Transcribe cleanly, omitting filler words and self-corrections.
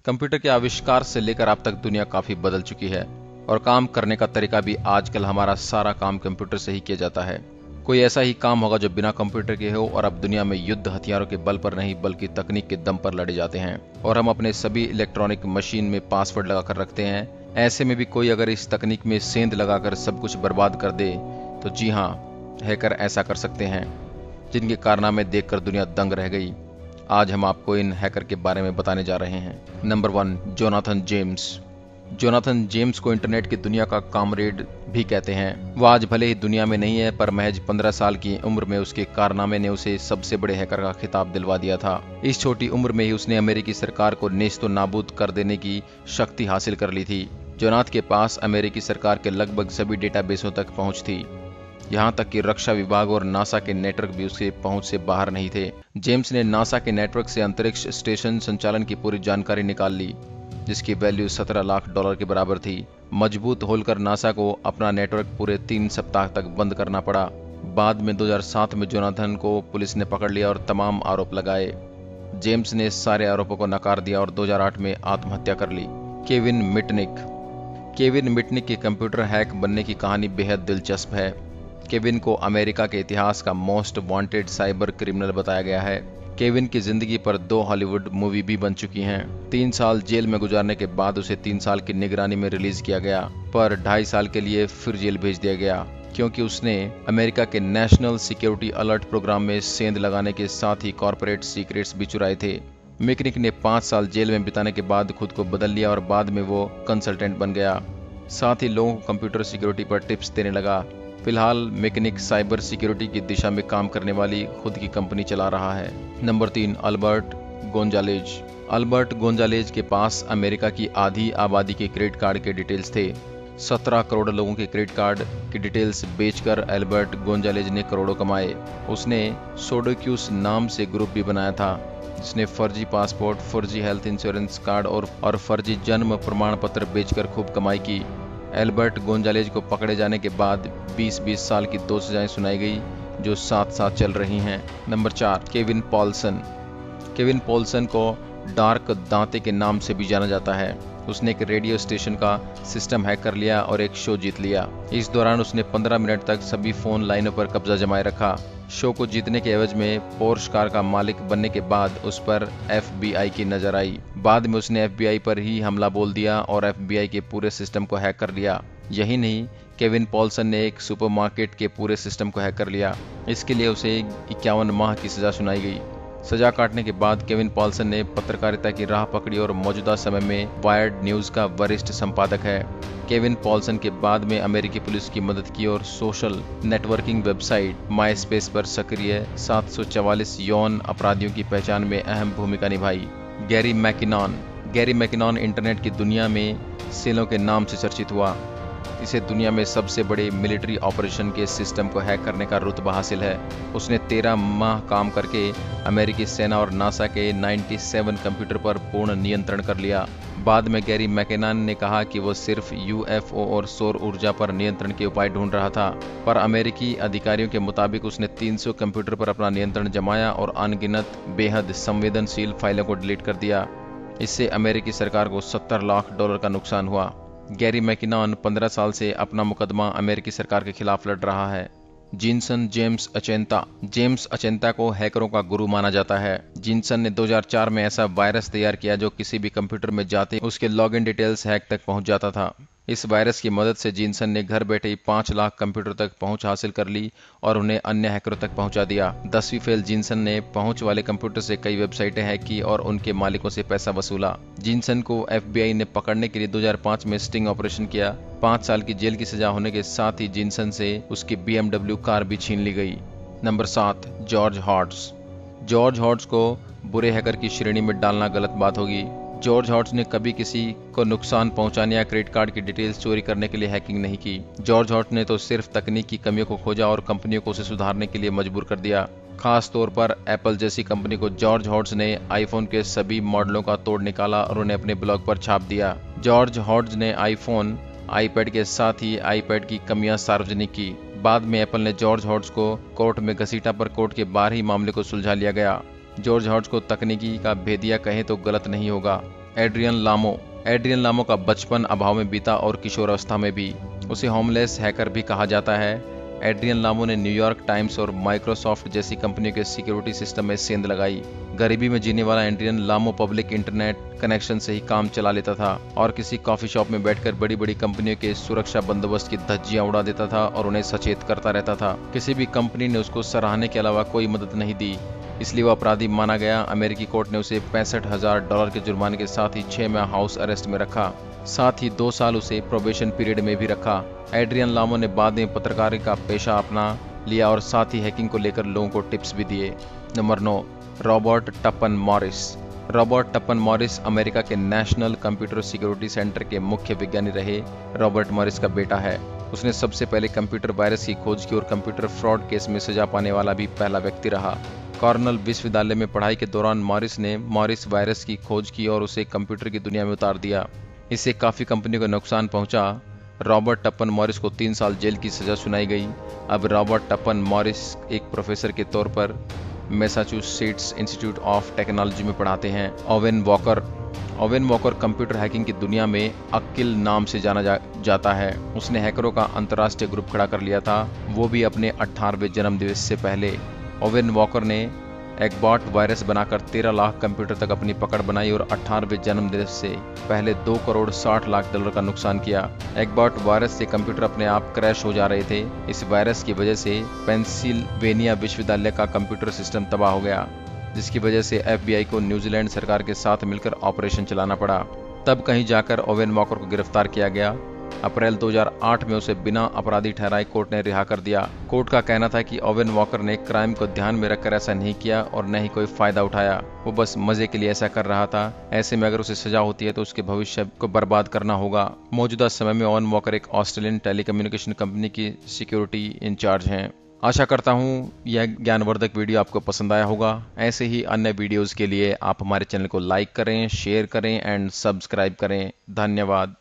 Computer के आविष्कार से लेकर अब तक दुनिया काफी बदल चुकी है और काम करने का तरीका भी आजकल हमारा सारा काम कंप्यूटर से ही किया जाता है। कोई ऐसा ही काम होगा जो बिना कंप्यूटर के हो और अब दुनिया में युद्ध हथियारों के बल पर नहीं बल्कि तकनीक के दम पर लड़े जाते हैं और हम अपने सभी इलेक्ट्रॉनिक मशीन में पासवर्ड लगाकर रखते हैं। ऐसे में भी कोई अगर इस तकनीक में सेंध लगाकर सब कुछ बर्बाद कर दे तो जी हाँ, हैकर ऐसा कर सकते हैं जिनके कारनामे देखकर दुनिया दंग रह गई। आज हम आपको इन हैकर के बारे में बताने जा रहे हैं। Number 1, Jonathan James. Jonathan James को इंटरनेट की दुनिया का कामरेड भी कहते हैं। वह आज भले ही दुनिया में नहीं है, पर महज 15 साल की उम्र में उसके कारनामे ने उसे सबसे बड़े हैकर का खिताब दिलवा दिया था। इस छोटी उम्र में ही उसने अमेरिकी सरकार को नेस्तो नाबूद कर देने की शक्ति हासिल कर ली थी। जोनाथ के पास अमेरिकी सरकार के लगभग सभी डेटाबेसों तक पहुंच थी, यहाँ तक कि रक्षा विभाग और नासा के नेटवर्क भी उसके पहुंच से बाहर नहीं थे। जेम्स ने नासा के नेटवर्क से अंतरिक्ष स्टेशन संचालन की पूरी जानकारी निकाल ली, जिसकी वैल्यू $17 लाख के बराबर थी। मजबूत होकर नासा को अपना नेटवर्क पूरे 3 सप्ताह तक बंद करना पड़ा। बाद में 2007 में जोनाथन को पुलिस ने पकड़ लिया और तमाम आरोप लगाए। जेम्स ने सारे आरोपों को नकार दिया और 2008 में आत्महत्या कर ली। केविन मिटनिक की कंप्यूटर हैक बनने की कहानी बेहद दिलचस्प है। केविन को अमेरिका के इतिहास का मोस्ट वांटेड साइबर क्रिमिनल बताया गया है। केविन की जिंदगी पर 2 हॉलीवुड मूवी भी बन चुकी हैं। 3 साल जेल में गुजारने के बाद उसे 3 साल की निगरानी में रिलीज किया गया, पर 2.5 साल के लिए फिर जेल भेज दिया गया क्योंकि उसने अमेरिका के नेशनल सिक्योरिटी अलर्ट प्रोग्राम में सेंध लगाने के साथ ही कॉर्पोरेट सीक्रेट्स भी चुराए थे। मिकनिक ने 5 साल जेल में बिताने के बाद खुद को बदल लिया और बाद में वो कंसल्टेंट बन गया। साथ ही लोगों को कंप्यूटर सिक्योरिटी पर टिप्स देने लगा। फिलहाल मैकेनिक साइबर सिक्योरिटी की दिशा में काम करने वाली खुद की कंपनी चला रहा है। नंबर 3, अल्बर्ट गोंजालेज के पास अमेरिका की आधी आबादी के क्रेडिट कार्ड के डिटेल्स थे। 17 करोड़ लोगों के क्रेडिट कार्ड की डिटेल्स बेचकर अल्बर्ट गोंजालेज ने करोड़ों कमाए। उसने सोडोक्यूस नाम से ग्रुप भी बनाया था, जिसने फर्जी पासपोर्ट, फर्जी हेल्थ इंश्योरेंस कार्ड और फर्जी जन्म प्रमाण पत्र बेचकर खूब कमाई की। एल्बर्ट गोंजालेज को पकड़े जाने के बाद 20 साल की 2 सजाएं सुनाई गई, जो साथ साथ चल रही हैं। नंबर 4, केविन पॉल्सन को डार्क दांते के नाम से भी जाना जाता है। उसने एक रेडियो स्टेशन का सिस्टम हैक कर लिया और एक शो जीत लिया। इस दौरान उसने 15 मिनट तक सभी फोन लाइनों पर कब्जा जमाए रखा। शो को जीतने के एवज में पोर्श कार का मालिक बनने के बाद उस पर FBI की नजर आई। बाद में उसने FBI पर ही हमला बोल दिया और FBI के पूरे सिस्टम को हैक कर लिया। यही नहीं, केविन पॉल्सन ने एक सुपरमार्केट के पूरे सिस्टम को हैक कर लिया। इसके लिए उसे 51 माह की सजा सुनाई गई। सजा काटने के बाद केविन पॉल्सन ने पत्रकारिता की राह पकड़ी और मौजूदा समय में वायर्ड न्यूज का वरिष्ठ संपादक है। केविन पॉल्सन के बाद में अमेरिकी पुलिस की मदद की और सोशल नेटवर्किंग वेबसाइट माइस्पेस पर सक्रिय 744 यौन अपराधियों की पहचान में अहम भूमिका निभाई। गैरी मैकिनॉन इंटरनेट की दुनिया में सेलों के नाम से चर्चित हुआ। इसे दुनिया में सबसे बड़े मिलिट्री ऑपरेशन के सिस्टम को हैक करने का रुतबा हासिल है। उसने 13 माह काम करके अमेरिकी सेना और नासा के 97 कंप्यूटर पर पूर्ण नियंत्रण कर लिया। बाद में गैरी मैकिनॉन ने कहा कि वो सिर्फ UFO और सौर ऊर्जा पर नियंत्रण के उपाय ढूंढ रहा था, पर अमेरिकी अधिकारियों के मुताबिक उसने 300 कंप्यूटर पर अपना नियंत्रण जमाया और अनगिनत बेहद संवेदनशील फाइलों को डिलीट कर दिया। इससे अमेरिकी सरकार को $70 लाख का नुकसान हुआ। गैरी मैकिनॉन 15 साल से अपना मुकदमा अमेरिकी सरकार के खिलाफ लड़ रहा है। जेम्स अचेंता को हैकरों का गुरु माना जाता है। जिनसन ने 2004 में ऐसा वायरस तैयार किया जो किसी भी कंप्यूटर में जाते उसके लॉगिन डिटेल्स हैक तक पहुंच जाता था। इस वायरस की मदद से जिनसन ने घर बैठे ही 5 लाख कंप्यूटर तक पहुंच हासिल कर ली और उन्हें अन्य हैकरों तक पहुंचा दिया। 10वीं फेल जिनसन ने पहुंच वाले कंप्यूटर से कई वेबसाइटें हैक की और उनके मालिकों से पैसा वसूला। जिनसन को FBI ने पकड़ने के लिए 2005 में स्टिंग ऑपरेशन किया। 5 साल की जेल की सजा होने के साथ ही जिनसन से उसकी BMW कार भी छीन ली गई। नंबर 7, जॉर्ज हॉर्ट्स को बुरे हैकर की श्रेणी में डालना गलत बात होगी। जॉर्ज हॉर्ट्स ने कभी किसी को नुकसान पहुंचाने या क्रेडिट कार्ड की डिटेल्स चोरी करने के लिए हैकिंग नहीं की। जॉर्ज हॉर्ट्स ने तो सिर्फ तकनीक की कमियों को खोजा और कंपनियों को उसे सुधारने के लिए मजबूर कर दिया। खास तौर पर एप्पल जैसी कंपनी को जॉर्ज हॉर्ट्स ने आईफोन के सभी मॉडलों का तोड़ निकाला और उन्हें अपने ब्लॉग पर छाप दिया। जॉर्ज हॉर्ट्स ने आईफोन, आईपैड के साथ ही आईपैड की कमियां सार्वजनिक की। बाद में एप्पल ने जॉर्ज हॉर्ट्स को कोर्ट में घसीटा, पर कोर्ट के बाहर ही मामले को सुलझा लिया गया। जॉर्ज हॉर्ट्स को तकनीकी का भेदिया कहें तो गलत नहीं होगा। एड्रियन लामो का बचपन अभाव में बीता और किशोरावस्था में भी। उसे होमलेस हैकर भी कहा जाता है। एड्रियन लामो ने न्यूयॉर्क टाइम्स और माइक्रोसॉफ्ट जैसी कंपनियों के सिक्योरिटी सिस्टम में सेंध लगाई। गरीबी में जीने वाला एड्रियन लामो पब्लिक इंटरनेट कनेक्शन से ही काम चला लेता था और किसी कॉफी शॉप में बैठकर बड़ी बड़ी कंपनियों के सुरक्षा बंदोबस्त की धज्जियां उड़ा देता था और उन्हें सचेत करता रहता था। किसी भी कंपनी ने उसको सराहने के अलावा कोई मदद नहीं दी, इसलिए वो अपराधी माना गया। अमेरिकी कोर्ट ने उसे $65,000 के जुर्माने के साथ ही 6 माह हाउस अरेस्ट में रखा। साथ ही 2 साल उसे प्रोबेशन पीरियड में भी रखा। एड्रियन लामो ने बाद में पत्रकारिता का पेशा अपना लिया और साथ ही हैकिंग को लेकर लोगों को टिप्स भी दिए। Number 9, Robert टपन Morris. Robert टपन Morris America के नेशनल कंप्यूटर सिक्योरिटी सेंटर के मुख्य विज्ञानी रहे। रॉबर्ट मॉरिस का बेटा है। उसने सबसे पहले कंप्यूटर वायरस की खोज की और कंप्यूटर फ्रॉड केस में सजा पाने वाला भी पहला व्यक्ति रहा। कॉर्नेल विश्वविद्यालय में पढ़ाई के दौरान मॉरिस ने मॉरिस वायरस की खोज की और उसे कंप्यूटर की दुनिया में उतार दिया। इससे काफ़ी कंपनियों को नुकसान पहुंचा। रॉबर्ट टपन मॉरिस को 3 साल जेल की सजा सुनाई गई। अब रॉबर्ट टपन मॉरिस एक प्रोफेसर के तौर पर मैसाचुसेट्स इंस्टीट्यूट ऑफ टेक्नोलॉजी में पढ़ाते हैं। ओवेन वॉकर कंप्यूटर हैकिंग की दुनिया में अक्किल नाम से जाना जाता है। उसने हैकरों का अंतर्राष्ट्रीय ग्रुप खड़ा कर लिया था, वो भी अपने 18वें जन्मदिवस से पहले। ओवेन वॉकर ने एगबॉट वायरस बनाकर 13 लाख कंप्यूटर तक अपनी पकड़ बनाई और 18वें जन्मदिवस से पहले $2,60,00,000 का नुकसान किया। एगबॉट वायरस से कंप्यूटर अपने आप क्रैश हो जा रहे थे। इस वायरस की वजह से पेंसिल्वेनिया विश्वविद्यालय का कंप्यूटर सिस्टम तबाह हो गया, जिसकी वजह से FBI को न्यूजीलैंड सरकार के साथ मिलकर ऑपरेशन चलाना पड़ा। तब कहीं जाकर ओवेन वॉकर को गिरफ्तार किया गया। अप्रैल 2008 में उसे बिना अपराधी ठहराए कोर्ट ने रिहा कर दिया। कोर्ट का कहना था कि ओवेन वॉकर ने क्राइम को ध्यान में रखकर ऐसा नहीं किया और न ही कोई फायदा उठाया, वो बस मजे के लिए ऐसा कर रहा था। ऐसे में अगर उसे सजा होती है तो उसके भविष्य को बर्बाद करना होगा। मौजूदा समय में ओवेन वॉकर एक ऑस्ट्रेलियन टेलीकम्युनिकेशन कंपनी की सिक्योरिटी इंचार्ज हैं। आशा करता हूँ यह ज्ञानवर्धक वीडियो आपको पसंद आया होगा। ऐसे ही अन्य वीडियोस के लिए आप हमारे चैनल को लाइक करें, शेयर करें एंड सब्सक्राइब करें। धन्यवाद।